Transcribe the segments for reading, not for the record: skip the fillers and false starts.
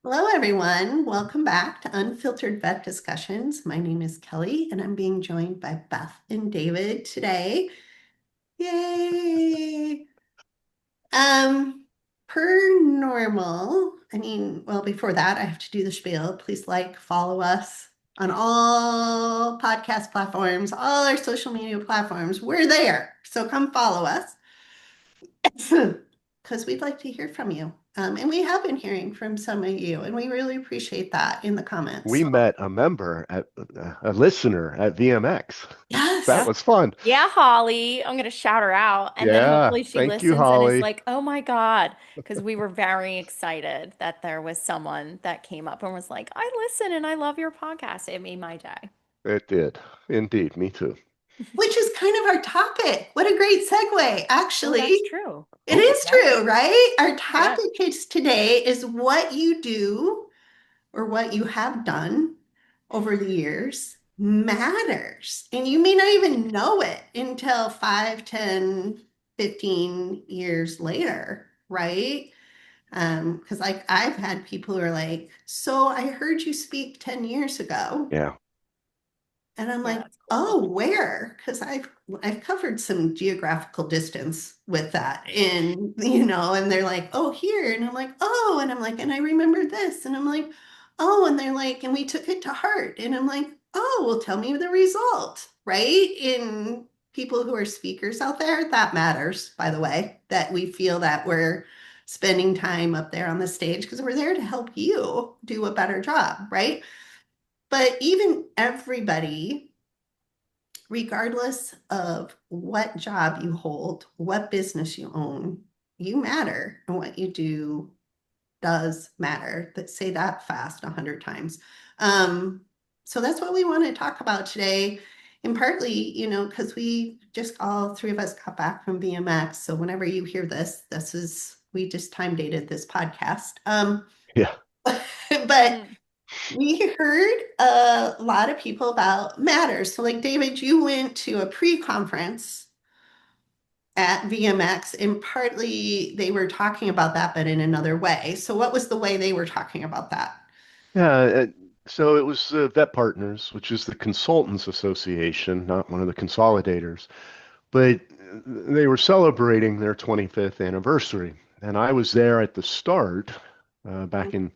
Hello, everyone. Welcome back to Unfiltered Vet Discussions. My name is Kelly, and I'm being joined by Beth and David today. Yay! Um, Per normal, well, before that, I have to do the spiel. Please like, follow us on all podcast platforms, all our social media platforms. We're there. So come follow us. Because we'd like to hear from you. And we have been hearing from some of you, and we really appreciate that in the comments. We met a member at a listener at VMX. That Yes. was fun. Yeah, Holly. I'm gonna shout her out, and then Yeah, hopefully she thank you, listens and is Holly. like, "Oh my God," because we were very excited that there was someone that came up and was like, "I listen and I love your podcast." It made my day. It did. Indeed, me too. Which is kind of our topic. What a great segue, Oh, that's actually. true. It Oh, is Yep. true, right? Our Yep. topic is today is what you do or what you have done over the years matters. And you may not even know it until 5, 10, 15 years later, right? Because like I've had people who are like, so I heard you speak 10 years ago. yeah. And I'm Yeah, like, that's cool. oh, where? Because I've covered some geographical distance with that. And they're like, oh, here. And I'm like, oh, and I'm like, and I remember this. And I'm like, oh, and they're like, and we took it to heart. And I'm like, oh, well, tell me the result, right? In people who are speakers out there, that matters, by the way, that we feel that we're spending time up there on the stage because we're there to help you do a better job, right? But even everybody, regardless of what job you hold, what business you own, you matter and what you do does matter. But say that fast 100 times. Um, so that's what we want to talk about today. And partly, because we just all three of us got back from BMX. So whenever you hear this, we just time dated this podcast. Yeah. But we heard a lot of people about matters. So, like David, you went to a pre-conference at VMX, and partly they were talking about that, but in another way. So, what was the way they were talking about that? Yeah. So it was Vet Partners, which is the Consultants Association, not one of the consolidators, but they were celebrating their 25th anniversary. And I was there at the start, back in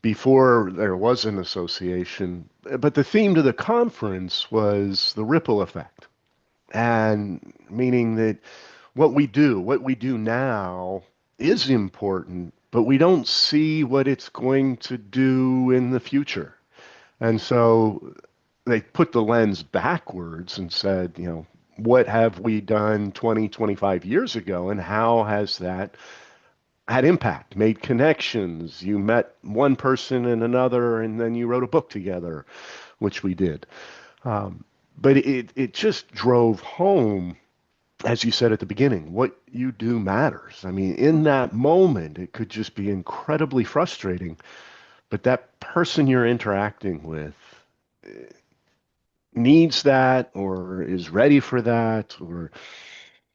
before there was an association. But the theme to the conference was the ripple effect. And meaning that what we do now is important, but we don't see what it's going to do in the future. And so they put the lens backwards and said, what have we done 20, 25 years ago, and how has that had impact, made connections? You met one person and another, and then you wrote a book together, which we did. Um, but it just drove home, as you said at the beginning, what you do matters. I mean, in that moment, it could just be incredibly frustrating, but that person you're interacting with needs that or is ready for that, or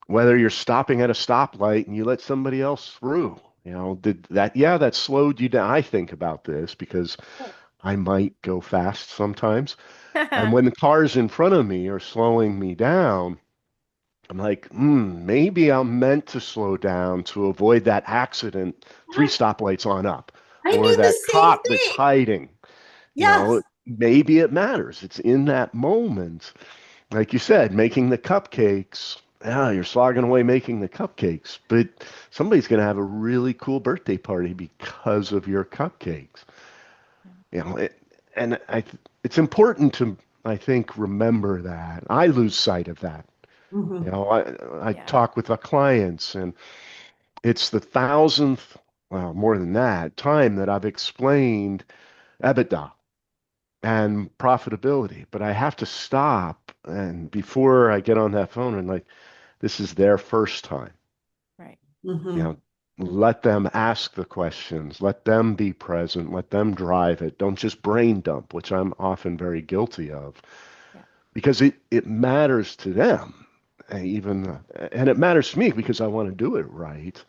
whether you're stopping at a stoplight and you let somebody else through. Did that, yeah, that slowed you down. I think about this because I might go fast sometimes. And when the cars in front of me are slowing me down, I'm like, maybe I'm meant to slow down to avoid that accident, three stoplights on up, I or do the that same cop that's thing. hiding. Yes. Maybe it matters. It's in that moment. Like you said, making the cupcakes. Yeah, you're slogging away making the cupcakes, but somebody's going to have a really cool birthday party because of your cupcakes. You know, it, and it's important to, I think, remember that. I lose sight of that. Mhm. I Yeah. talk with our clients, and it's the thousandth, well, more than that, time that I've explained EBITDA and profitability. But I have to stop, and before I get on that phone and like, this is their first time. Right. You Mhm. know, let them ask the questions, let them be present, let them drive it. Don't just brain dump, which I'm often very guilty of, Yeah. because it matters to them. Even and it matters to me because I want to do it right.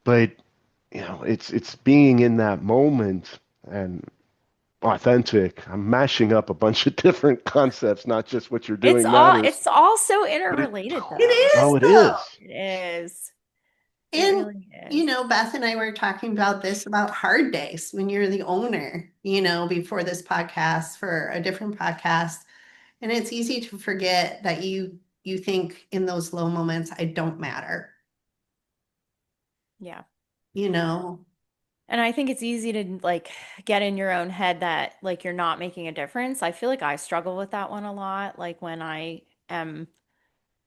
But it's being in that moment and authentic. I'm mashing up a bunch of different concepts, not just what you're doing matters, It's all so but interrelated It though. is oh, it though. is. It is. It And, really is. Beth and I were talking about this about hard days when you're the owner, before this podcast for a different podcast. And it's easy to forget that you think in those low moments, I don't matter, Yeah. you know. And I think it's easy to like get in your own head that like you're not making a difference. I feel like I struggle with that one a lot. Like when I am,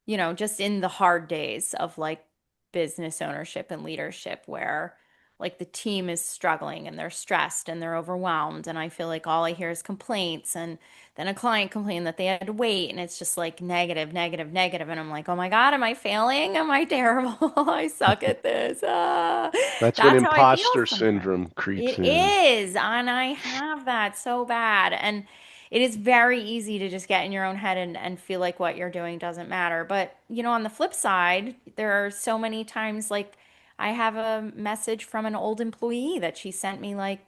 just in the hard days of like business ownership and leadership where like the team is struggling and they're stressed and they're overwhelmed. And I feel like all I hear is complaints. And then a client complained that they had to wait. And it's just like negative, negative, negative. And I'm like, oh my God, am I failing? Am I terrible? I suck at this. That's when That's how I feel imposter sometimes. syndrome creeps It in. is. And I have that so bad. And it is very easy to just get in your own head and feel like what you're doing doesn't matter. But, on the flip side, there are so many times like I have a message from an old employee that she sent me like,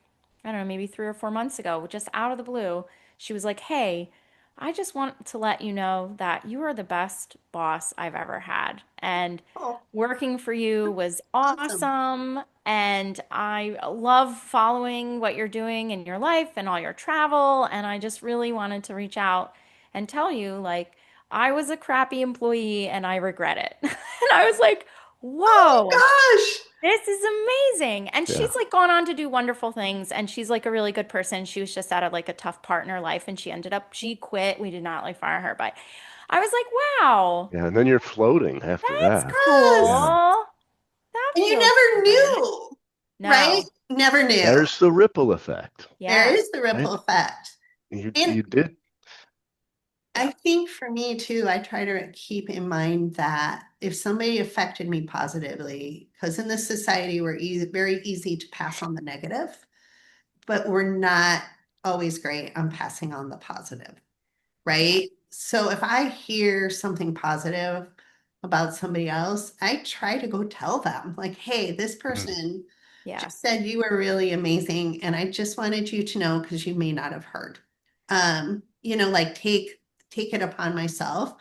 I don't know, maybe 3 or 4 months ago, just out of the blue. She was like, hey, I just want to let you know that you are the best boss I've ever had. And Oh, working for you was awesome. awesome. And I love following what you're doing in your life and all your travel. And I just really wanted to reach out and tell you, like, I was a crappy employee and I regret it. And I was like, Oh whoa, my gosh. this is amazing. And Yeah. she's like gone on to do wonderful things. And she's like a really good person. She was just out of like a tough part in her life and she quit. We did not like fire her, but I was like, wow, Yeah. And then you're floating after that's that. Yeah. Yes. cool. That And you feels never good. knew, right? No. Never knew. There's the ripple effect, There Yes. is the right? ripple effect. And You did. I Yep. think for me too, I try to keep in mind that if somebody affected me positively, because in this society, we're very easy to pass on the negative, but we're not always great on passing on the positive, Yeah. right? So if I hear something positive about somebody else, I try to go tell them, like, hey, this Mhm. person Yeah. just said you were really amazing, and I just wanted you to know because you may not have heard. Like take it upon myself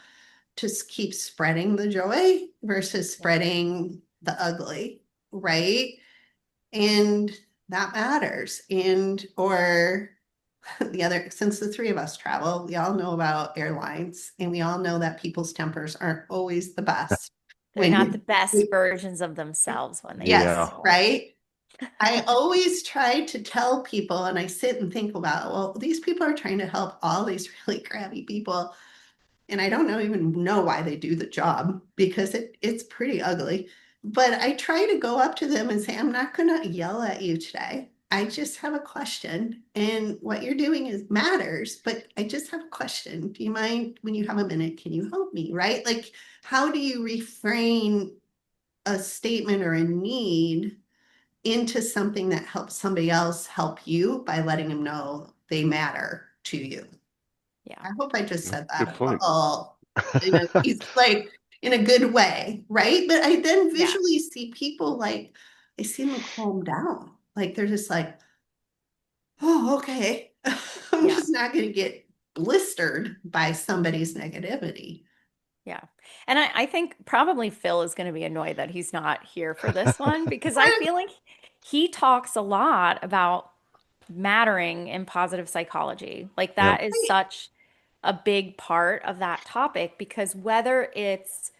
to keep spreading the joy versus Yeah. spreading the ugly, right? And that matters. And or since the three of us travel, we all know about airlines and we all know that people's tempers aren't always the best They're when not the you, best versions of themselves when they yes, Yeah. travel. right? I always try to tell people, and I sit and think about, well, these people are trying to help all these really crappy people. And I don't even know why they do the job because it's pretty ugly. But I try to go up to them and say, I'm not going to yell at you today. I just have a question. And what you're doing is matters, but I just have a question. Do you mind when you have a minute? Can you help me? Right? Like, how do you refrain a statement or a need into something that helps somebody else help you by letting them know they matter to you? Yeah. I hope I just said Good that point. all he's like in a good way, right? But I then Yeah. visually see people like I see them calm down. Like they're just like, oh, okay. I'm Yeah. just not gonna get blistered by somebody's negativity. Yeah. And I think probably Phil is going to be annoyed that he's not here for this one because I feel like he talks a lot about mattering in positive psychology. Like Yeah. that is such a big part of that topic because whether it's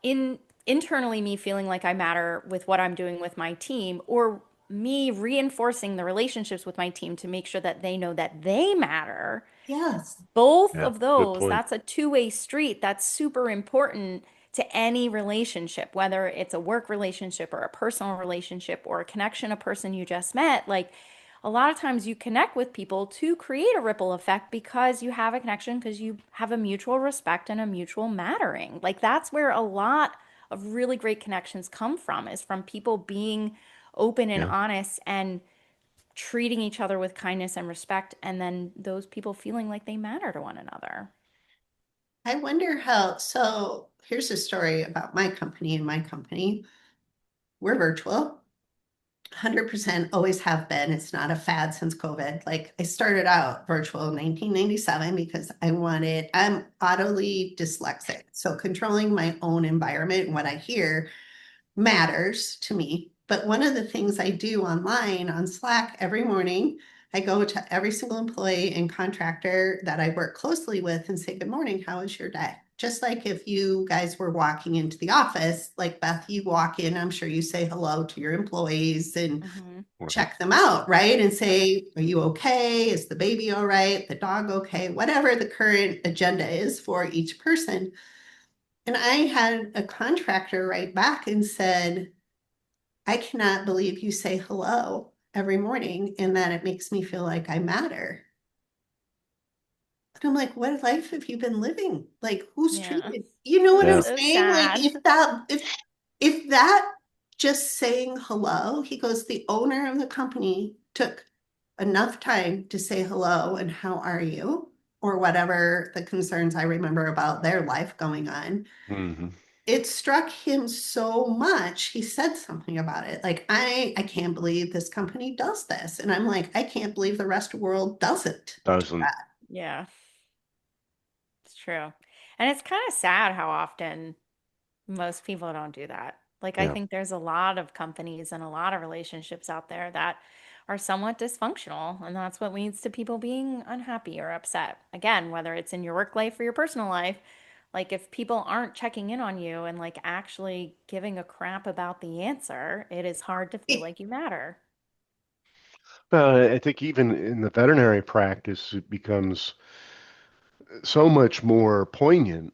in internally me feeling like I matter with what I'm doing with my team or me reinforcing the relationships with my team to make sure that they know that they matter, Yes. both Yeah. of Good those, point. that's a two-way street. That's super important to any relationship, whether it's a work relationship or a personal relationship or a connection, a person you just met. Like a lot of times you connect with people to create a ripple effect because you have a connection, because you have a mutual respect and a mutual mattering. Like that's where a lot of really great connections come from, is from people being open and Yeah. honest and treating each other with kindness and respect, and then those people feeling like they matter to one another. I wonder how, so here's a story about my company and my company. We're virtual. 100% always have been. It's not a fad since COVID. Like I started out virtual in 1997 because I'm audibly dyslexic. So controlling my own environment and what I hear matters to me. But one of the things I do online on Slack every morning, I go to every single employee and contractor that I work closely with and say, "Good morning, how was your day?" Just like if you guys were walking into the office, like Beth, you walk in, I'm sure you say hello to your employees and Hmm. Right. check them out, right? And Yep. say, "Are you okay? Is the baby all right? The dog okay?" Whatever the current agenda is for each person. And I had a contractor write back and said, "I cannot believe you say hello every morning and that it makes me feel like I matter." And I'm like, what life have you been living? Like, who's Yeah. treated? You know what That's I'm Yeah. so saying? Like, sad. if that just saying hello, he goes, the owner of the company took enough time to say hello and how are you? Or whatever the concerns I remember about their life going on. Hmm. It struck him so much. He said something about it. Like, I can't believe this company does this. And I'm like, I can't believe the rest of the world doesn't do Doesn't. that. Yeah, it's true. And it's kind of sad how often most people don't do that. Like, I Yeah. think there's a lot of companies and a lot of relationships out there that are somewhat dysfunctional, and that's what leads to people being unhappy or upset. Again, whether it's in your work life or your personal life, like if people aren't checking in on you and like actually giving a crap about the answer, it is hard to feel It, like you matter. I think even in the veterinary practice, it becomes so much more poignant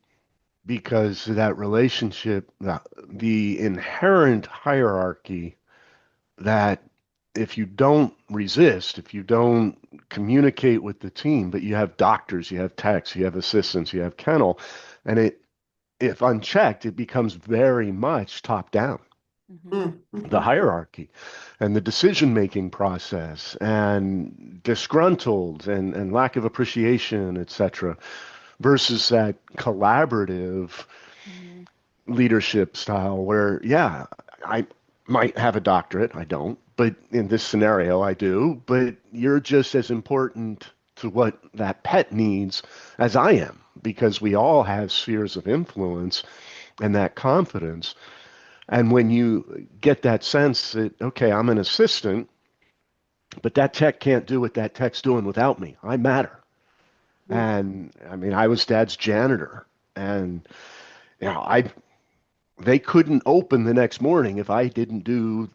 because of that relationship, the inherent hierarchy that if you don't resist, if you don't communicate with the team, but you have doctors, you have techs, you have assistants, you have kennel, and if unchecked, it becomes very much top down, Hmm. mm, the mhm. hierarchy and the decision-making process and disgruntled and lack of appreciation, etc., versus that collaborative Hmm. leadership style where, yeah, I might have a doctorate, I don't, but in this scenario, I do, but you're just as important to what that pet needs as I am because we all have spheres of influence and that confidence. And when you get that sense that, okay, I'm an assistant, but that tech can't do what that tech's doing without me. I matter. And I mean, I was dad's janitor, and I they couldn't open the next morning if I didn't do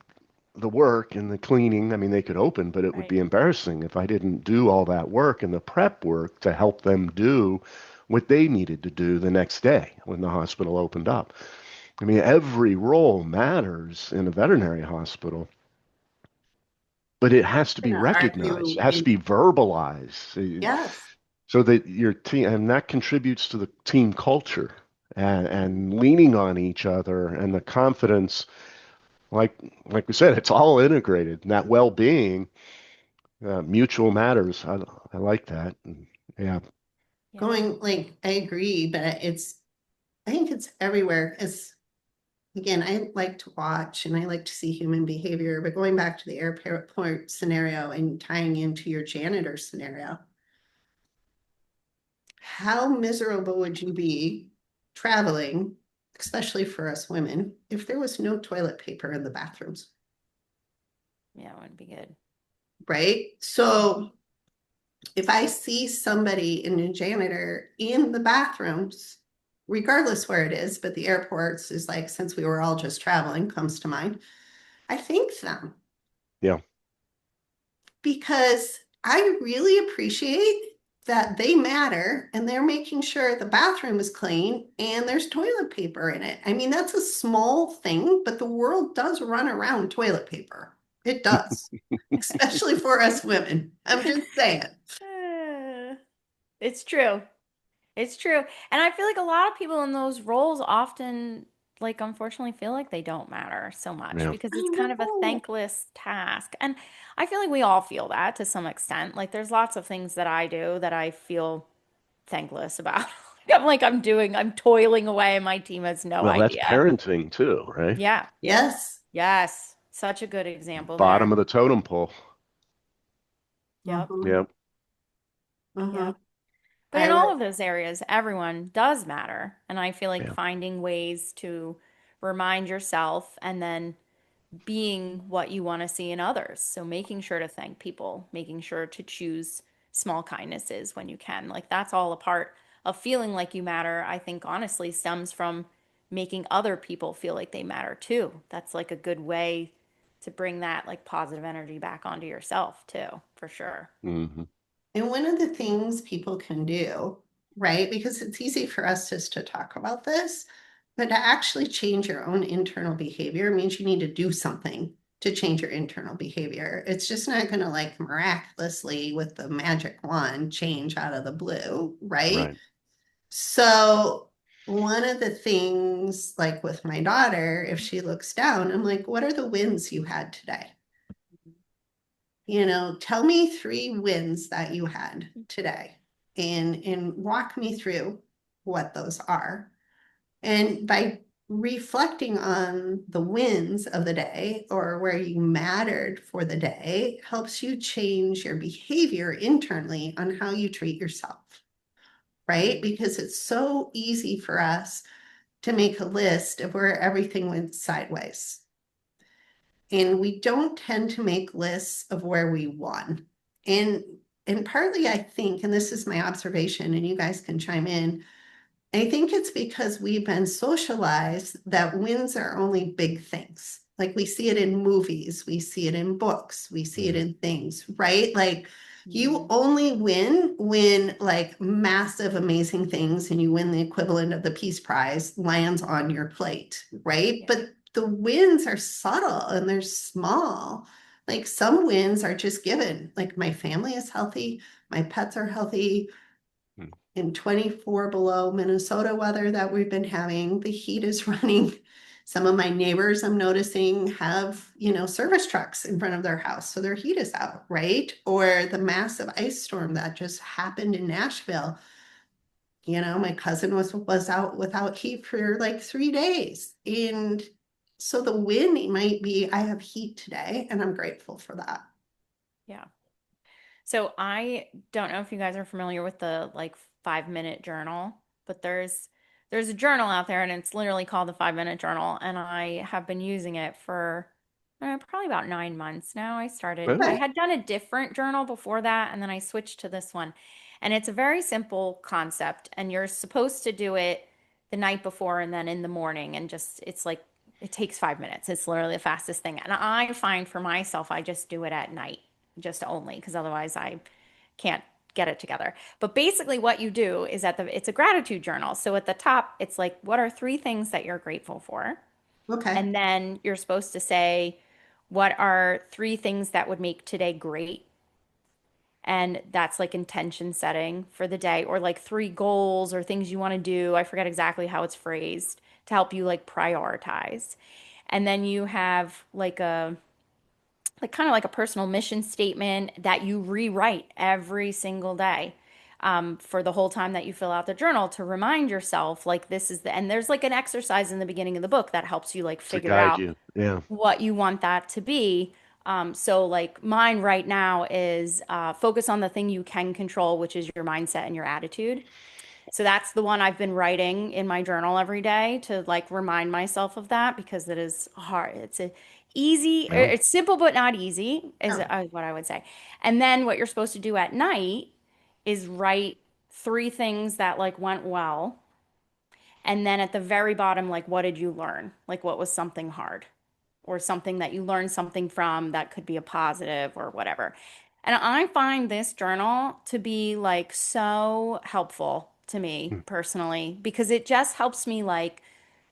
the work and the cleaning. I mean, they could open, but it would Right. be embarrassing if I didn't do all that work and the prep work to help them do what they needed to do the next day when the hospital opened up. I mean, every role matters in a veterinary hospital, but it has to be Gonna recognized. It argue has to in be verbalized yes. so that your team, and that contributes to the team culture and leaning on each other and the confidence like like we said, it's all integrated. And that well-being, mutual matters. I like that. And yeah, Yeah. Going like I agree, but I think it's everywhere. It's again, I like to watch and I like to see human behavior, but going back to the airport scenario and tying into your janitor scenario, how miserable would you be traveling, especially for us women, if there was no toilet paper in the bathrooms, Yeah, it wouldn't be good. right? So if I see somebody in a janitor in the bathrooms, regardless where it is, but the airports is like, since we were all just traveling, comes to mind, I thank them yeah. because I really appreciate that they matter and they're making sure the bathroom is clean and there's toilet paper in it. I mean, that's a small thing, but the world does run around toilet paper. It does, especially for us women. I'm just saying. Uh, it's true. It's true. And I feel like a lot of people in those roles often, like, unfortunately feel like they don't matter so much Yeah. because I it's kind of a know. thankless task. And I feel like we all feel that to some extent. Like, there's lots of things that I do that I feel thankless about. I'm toiling away. My team has no Well, that's idea. parenting too, right? Yeah. Yes. Yes. Such a good example Bottom there. of the totem pole. Yep. Mm-hmm. Yep. Mm-hmm. Yep. But I in all re of those areas, everyone does matter. And I feel like Yeah. finding ways to remind yourself and then being what you want to see in others. So making sure to thank people, making sure to choose small kindnesses when you can. Like that's all a part of feeling like you matter, I think honestly stems from making other people feel like they matter too. That's like a good way to bring that like positive energy back onto yourself too, for sure. Hmm. And one of the things people can do, right? Because it's easy for us just to talk about this, but to actually change your own internal behavior means you need to do something to change your internal behavior. It's just not going to like miraculously with the magic wand change out of the blue, right? Right. So one of the things, like with my daughter, if she looks down, I'm like, what are the wins you had today? Tell me three wins that you had today and walk me through what those are. And by reflecting on the wins of the day or where you mattered for the day helps you change your behavior internally on how you treat yourself, right? Because it's so easy for us to make a list of where everything went sideways. And we don't tend to make lists of where we won. And and partly I think, and this is my observation, and you guys can chime in, I think it's because we've been socialized that wins are only big things. Like we see it in movies, we see it in books, we see it Hmm. in things, right? Like you Mhm. only win when like massive, amazing things and you win the equivalent of the Peace Prize lands on your plate, right? Yeah. But the wins are subtle and they're small. Like some wins are just given. Like my family is healthy, my pets are healthy, in 24 below Minnesota weather that we've been having. The heat is running. Some of my neighbors I'm noticing have, service trucks in front of their house. So their heat is out, right? Or the massive ice storm that just happened in Nashville. My cousin was out without heat for like 3 days. And so the win might be I have heat today, and I'm grateful for that. Yeah. So I don't know if you guys are familiar with the like 5 minute journal, but there's a journal out there and it's literally called the 5 minute journal. And I have been using it for probably about 9 months now. I Oh, Okay. had done a different journal before that, and then I switched to this one. And it's a very simple concept, and you're supposed to do it the night before and then in the morning. And just, it's like, it takes 5 minutes. It's literally the fastest thing. And I find for myself, I just do it at night just only because otherwise I can't get it together. But basically what you do is it's a gratitude journal. So at the top, it's like, what are three things that you're grateful for? Okay. And then you're supposed to say, what are three things that would make today great? And that's like intention setting for the day, or like three goals or things you want to do. I forget exactly how it's phrased to help you like prioritize. And then you have like kind of like a personal mission statement that you rewrite every single day, for the whole time that you fill out the journal to remind yourself like this is and there's like an exercise in the beginning of the book that helps you like to figure guide out you. Yeah. what you want that to be. So like mine right now is focus on the thing you can control, which is your mindset and your attitude. So that's the one I've been writing in my journal every day to like remind myself of that because it is hard. Well, It's simple but not easy, is Oh, what I would say. And then what you're supposed to do at night is write three things that like went well. And then at the very bottom, like what did you learn? Like what was something hard? Or something that you learned something from that could be a positive or whatever. And I find this journal to be like so helpful to me personally because it just helps me like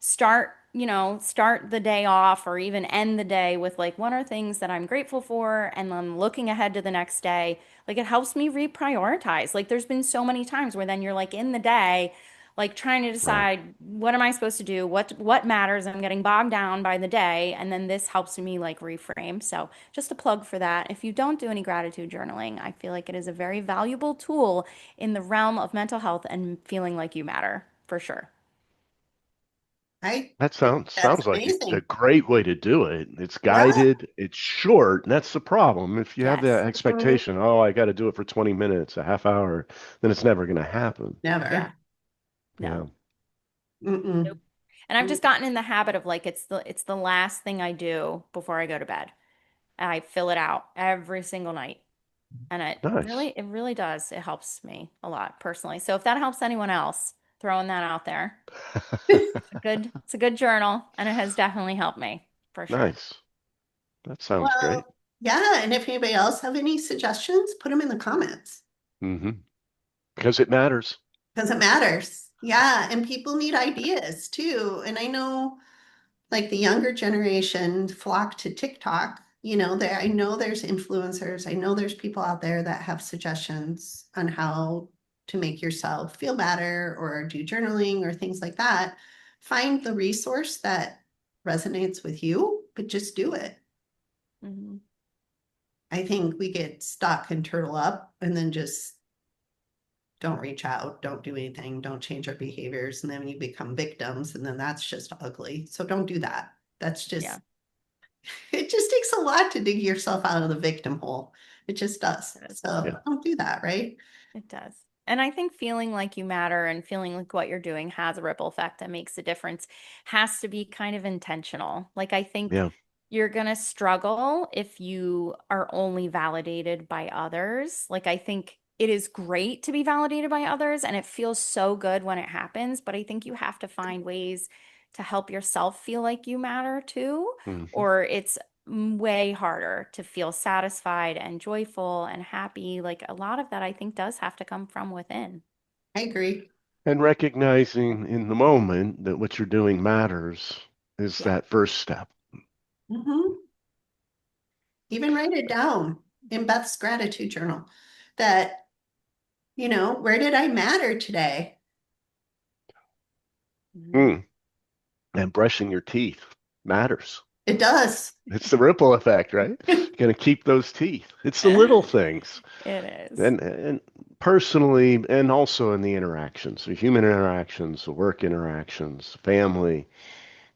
start the day off or even end the day with like what are things that I'm grateful for and then looking ahead to the next day. Like it helps me reprioritize. Like there's been so many times where then you're like in the day like trying to right. decide what am I supposed to do, what matters. I'm getting bogged down by the day, and then this helps me like reframe. So just a plug for that. If you don't do any gratitude journaling, I feel like it is a very valuable tool in the realm of mental health and feeling like you matter for sure. I That think that's sounds like a amazing. great way to do it. It's Yeah. guided, it's short, and that's the problem. If you have the Yes. Mhm. expectation, oh, I got to do it for 20 minutes, a half hour, then it's never going to happen. Yeah. Never. Yeah. No. Nope. Mm-mm. And I've Mm. just gotten in the habit of like it's the last thing I do before I go to bed. I fill it out every single night. And Nice. it really does. It helps me a lot personally. So if that helps anyone else, throwing that out there, it's a good journal and it has definitely helped me for sure. Nice. That sounds great. Well, yeah. And if anybody else have any suggestions, put them in the comments Because it matters. because it matters. Yeah. And people need ideas too. And I know like the younger generation flock to TikTok. There I know there's influencers. I know there's people out there that have suggestions on how to make yourself feel better or do journaling or things like that. Find the resource that resonates with you, but just do it. Hmm. I think we get stuck and turtle up and then just don't reach out, don't do anything, don't change our behaviors, and then we become victims, and then that's just ugly. So don't do that. That's Yeah, just It just takes a lot to dig yourself out of the victim hole. It just does. it does. So Yeah. don't do that, right? It does. And I think feeling like you matter and feeling like what you're doing has a ripple effect that makes a difference has to be kind of intentional. Like, I think Yeah. you're going to struggle if you are only validated by others. Like, I think it is great to be validated by others and it feels so good when it happens, but I think you have to find ways to help yourself feel like you matter too, hmm or it's way harder to feel satisfied and joyful and happy. Like a lot of that, I think, does have to come from within. I agree. And recognizing in the moment that what you're doing matters is Yeah. that first step. Hmm. Even write it down in Beth's gratitude journal that, where did I matter today? Mhm. Mm. And brushing your teeth matters. It does. It's the ripple effect, right? You're going to keep those teeth. It's the little things. It is. And personally, and also in the interactions, the human interactions, the work interactions, family,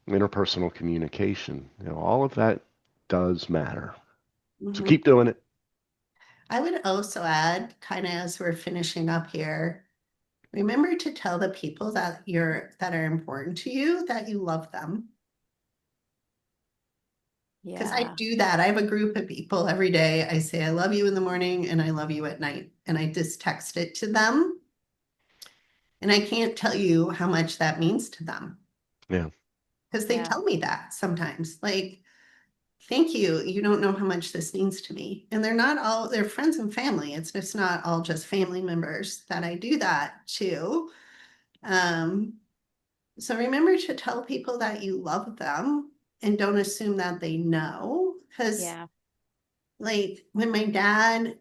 interpersonal communication, all of that does matter. So Mhm. keep doing it. I would also add, kind of as we're finishing up here, remember to tell the people that are important to you that you love them. Because I Yeah. do that. I have a group of people every day. I say, I love you in the morning and I love you at night. And I just text it to them. And I can't tell you how much that means to them Yeah, because they Yeah. tell me that sometimes. Like, thank you. You don't know how much this means to me. And they're friends and family. It's just not all just family members that I do that to. Um, so remember to tell people that you love them and don't assume that they know because Yeah. like when my dad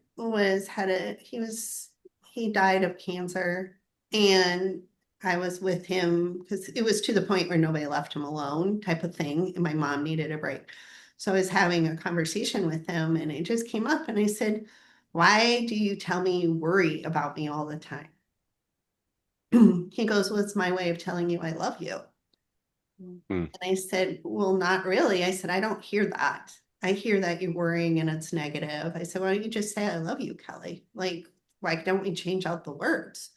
he died of cancer and I was with him because it was to the point where nobody left him alone type of thing and my mom needed a break. So I was having a conversation with him and it just came up and I said, why do you tell me you worry about me all the time? He goes, well, it's my way of telling you I love you. Mm. And I said, well, not really. I said, I don't hear that. I hear that you're worrying and it's negative. I said, why don't you just say, I love you, Kelly? Like, why don't we change out the words?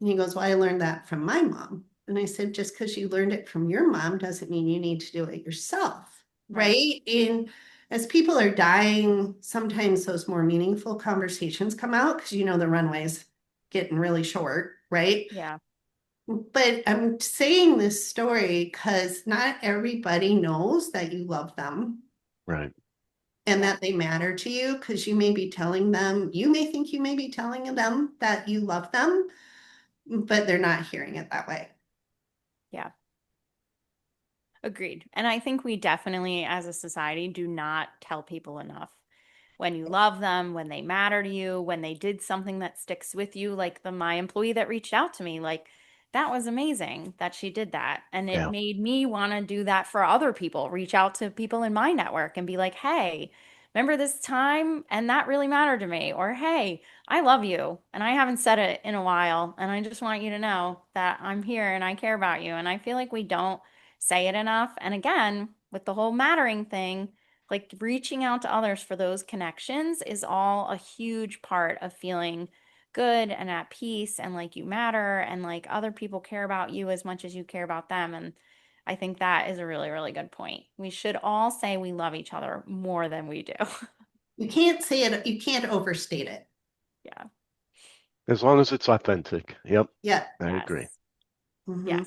And he goes, well, I learned that from my mom. And I said, just because you learned it from your mom doesn't mean you need to do it yourself. Right. Right. And as people are dying, sometimes those more meaningful conversations come out because, the runway's getting really short. Right. Yeah. But I'm saying this story because not everybody knows that you love them right. and Yeah. that they matter to you because you may think you may be telling them that you love them, but they're not hearing it that way. Yeah. Agreed. And I think we definitely, as a society, do not tell people enough when you love them, when they matter to you, when they did something that sticks with you, like my employee that reached out to me, like that was amazing that she did that. And it Yeah. made me want to do that for other people, reach out to people in my network and be like, hey, remember this time? And that really mattered to me. Or, hey, I love you. And I haven't said it in a while. And I just want you to know that I'm here and I care about you. And I feel like we don't say it enough. And again, with the whole mattering thing, like reaching out to others for those connections is all a huge part of feeling good and at peace and like you matter and like other people care about you as much as you care about them. And I think that is a really, really good point. We should all say we love each other more than we do. You can't say it, you can't overstate it. Yeah. As long as it's authentic. Yep, Yeah. I agree. Yes. Mm-hmm. Yes.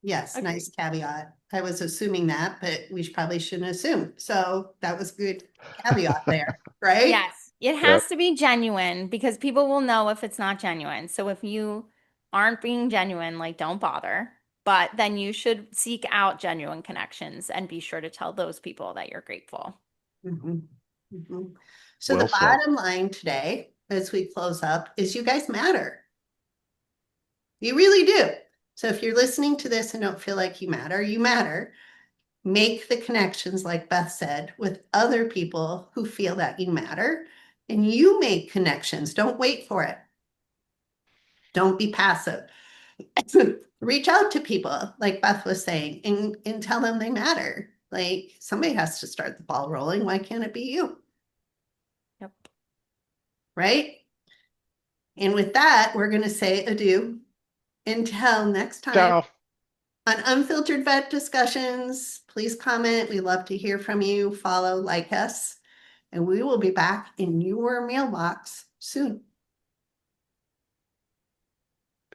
Yes, Agreed. nice caveat. I was assuming that, but we probably shouldn't assume. So that was good caveat there, right? Yes. It Yep. has to be genuine because people will know if it's not genuine. So if you aren't being genuine, like don't bother. But then you should seek out genuine connections and be sure to tell those people that you're grateful. Mhm, mhm. So the Well said. bottom line today, as we close up, is you guys matter. You really do. So if you're listening to this and don't feel like you matter, you matter. Make the connections, like Beth said, with other people who feel that you matter. And you make connections. Don't wait for it. Don't be passive. Reach out to people, like Beth was saying, and tell them they matter. Like somebody has to start the ball rolling. Why can't it be you? Yep. Right? And with that, we're going to say adieu until next time Ciao. on Unfiltered Vet Discussions. Please comment. We love to hear from you. Follow, like us, and we will be back in your mailbox soon.